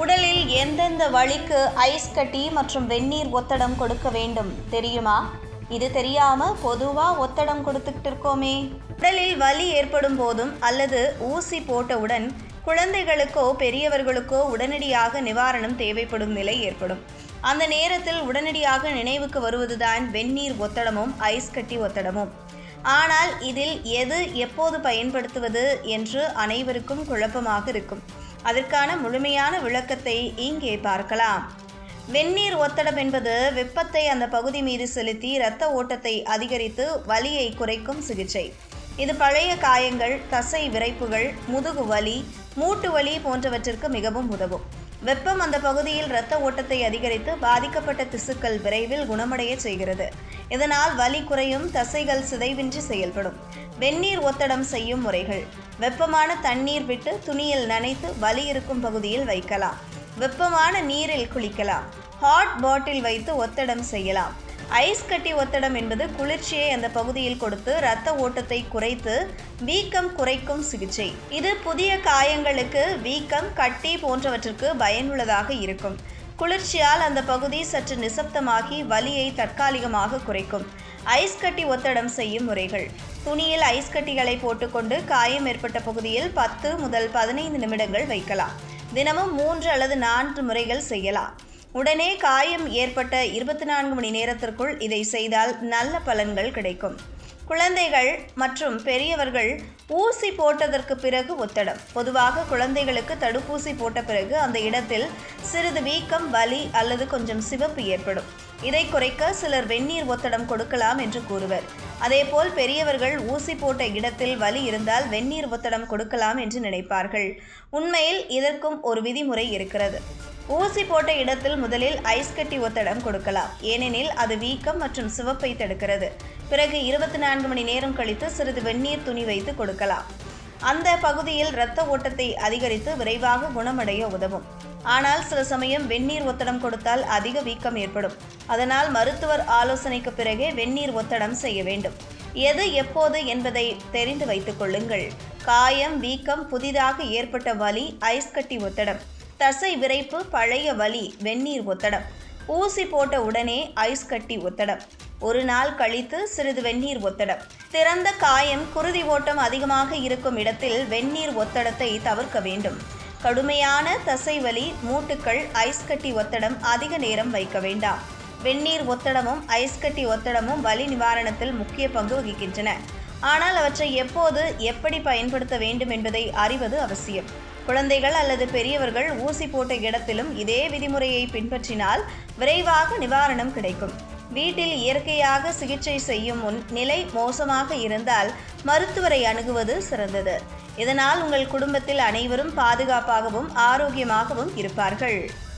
உடலில் எந்தெந்த வலிக்கு ஐஸ் கட்டி மற்றும் வெந்நீர் ஒத்தடம் கொடுக்க வேண்டும் தெரியுமா? இது தெரியாம பொதுவா ஒத்தடம் கொடுத்துக்கிட்டு இருக்கோமே. உடலில் வலி ஏற்படும் போதும் அல்லது ஊசி போட்டவுடன் குழந்தைகளுக்கோ பெரியவர்களுக்கோ உடனடியாக நிவாரணம் தேவைப்படும் நிலை ஏற்படும். அந்த நேரத்தில் உடனடியாக நினைவுக்கு வருவதுதான் வெந்நீர் ஒத்தடமும் ஐஸ் கட்டி ஒத்தடமும். ஆனால் இதில் எது எப்போது பயன்படுத்துவது என்று அனைவருக்கும் குழப்பமாக இருக்கும். அதற்கான முழுமையான விளக்கத்தை இங்கே பார்க்கலாம். வெந்நீர் ஒத்தடம் என்பது வெப்பத்தை அந்த பகுதி மீது செலுத்தி இரத்த ஓட்டத்தை அதிகரித்து வலியை குறைக்கும் சிகிச்சை. இது பழைய காயங்கள், தசை விரைப்புகள், முதுகு வலி, மூட்டு வலி போன்றவற்றிற்கு மிகவும் உதவும். வெப்பம் அந்த பகுதியில் இரத்த ஓட்டத்தை அதிகரித்து பாதிக்கப்பட்ட திசுக்கள் விரைவில் குணமடைய செய்கிறது. இதனால் வலி குறையும், தசைகள் சிதைவின்றி செயல்படும். வெந்நீர் ஒத்தடம் செய்யும் முறைகள்: வெப்பமான தண்ணீர் விட்டு துணியில் நனைத்து வலி இருக்கும் பகுதியில் வைக்கலாம். வெப்பமான நீரில் குளிக்கலாம். ஹாட் பாட்டில் வைத்து ஒத்தடம் செய்யலாம். ஐஸ் கட்டி ஒத்தடம் என்பது குளிர்ச்சியை அந்த பகுதியில் கொடுத்து இரத்த ஓட்டத்தை குறைத்து வீக்கம் குறைக்கும் சிகிச்சை. இது புதிய காயங்களுக்கு, வீக்கம், கட்டி போன்றவற்றிற்கு பயனுள்ளதாக இருக்கும். குளிர்ச்சியால் அந்த பகுதி சற்று நிசப்தமாகி வலியை தற்காலிகமாக குறைக்கும். ஐஸ் கட்டி ஒத்தடம் செய்யும் முறைகள்: துணியில் ஐஸ் கட்டிகளை போட்டுக்கொண்டு காயம் ஏற்பட்ட பகுதியில் 10 முதல் 15 நிமிடங்கள் வைக்கலாம். தினமும் 3 அல்லது 4 முறைகள் செய்யலாம். உடனே காயம் ஏற்பட்ட 24 மணி நேரத்திற்குள் இதை செய்தால் நல்ல பலன்கள் கிடைக்கும். குழந்தைகள் மற்றும் பெரியவர்கள் ஊசி போட்டதற்கு பிறகு ஒத்தடம். பொதுவாக குழந்தைகளுக்கு தடுப்பூசி போட்ட பிறகு அந்த இடத்தில் சிறிது வீக்கம், வலி அல்லது கொஞ்சம் சிவப்பு ஏற்படும். இதை குறைக்க சிலர் வெந்நீர் ஒத்தடம் கொடுக்கலாம் என்று கூறுவர். அதேபோல் பெரியவர்கள் ஊசி போட்ட இடத்தில் வலி இருந்தால் வெந்நீர் ஒத்தடம் கொடுக்கலாம் என்று நினைப்பார்கள். உண்மையில் இதற்கும் ஒரு விதிமுறை இருக்கிறது. ஊசி போட்ட இடத்தில் முதலில் ஐஸ் கட்டி ஒத்தடம் கொடுக்கலாம். ஏனெனில் அது வீக்கம் மற்றும் சிவப்பை தடுக்கிறது. பிறகு 24 மணி நேரம் கழித்து சிறிது வெந்நீர் துணி வைத்து கொடுக்கலாம். அந்த பகுதியில் இரத்த ஓட்டத்தை அதிகரித்து விரைவாக குணமடைய உதவும். ஆனால் சில சமயம் வெந்நீர் ஒத்தடம் கொடுத்தால் அதிக வீக்கம் ஏற்படும். அதனால் மருத்துவர் ஆலோசனைக்கு பிறகே வெந்நீர் ஒத்தடம் செய்ய வேண்டும். எது எப்போது என்பதை தெரிந்து வைத்துக் கொள்ளுங்கள். காயம், வீக்கம், புதிதாக ஏற்பட்ட வலி ஐஸ் கட்டி ஒத்தடம். தசை விரைப்பு, பழைய வலி வெந்நீர் ஒத்தடம். ஊசி போட்ட உடனே ஐஸ் கட்டி ஒத்தடம். ஒரு நாள் கழித்து சிறிது வெந்நீர் ஒத்தடம். திறந்த காயம், குருதி ஓட்டம் அதிகமாக இருக்கும் இடத்தில் வெந்நீர் ஒத்தடத்தை தவிர்க்க வேண்டும். கடுமையான தசைவலி, மூட்டுக்கள் ஐஸ் கட்டி ஒத்தடம் அதிக நேரம் வைக்க வேண்டாம். வெந்நீர் ஒத்தடமும் ஐஸ் கட்டி ஒத்தடமும் வலி நிவாரணத்தில் முக்கிய பங்கு வகிக்கின்றன. ஆனால் அவற்றை எப்போது, எப்படி பயன்படுத்த வேண்டும் என்பதை அறிவது அவசியம். குழந்தைகள் அல்லது பெரியவர்கள் ஊசி போட்ட இடத்திலும் இதே விதிமுறையை பின்பற்றினால் விரைவாக நிவாரணம் கிடைக்கும். வீட்டில் இயற்கையாக சிகிச்சை செய்யும் முன் நிலை மோசமாக இருந்தால் மருத்துவரை அணுகுவது சிறந்தது. இதனால் உங்கள் குடும்பத்தில் அனைவரும் பாதுகாப்பாகவும் ஆரோக்கியமாகவும் இருப்பார்கள்.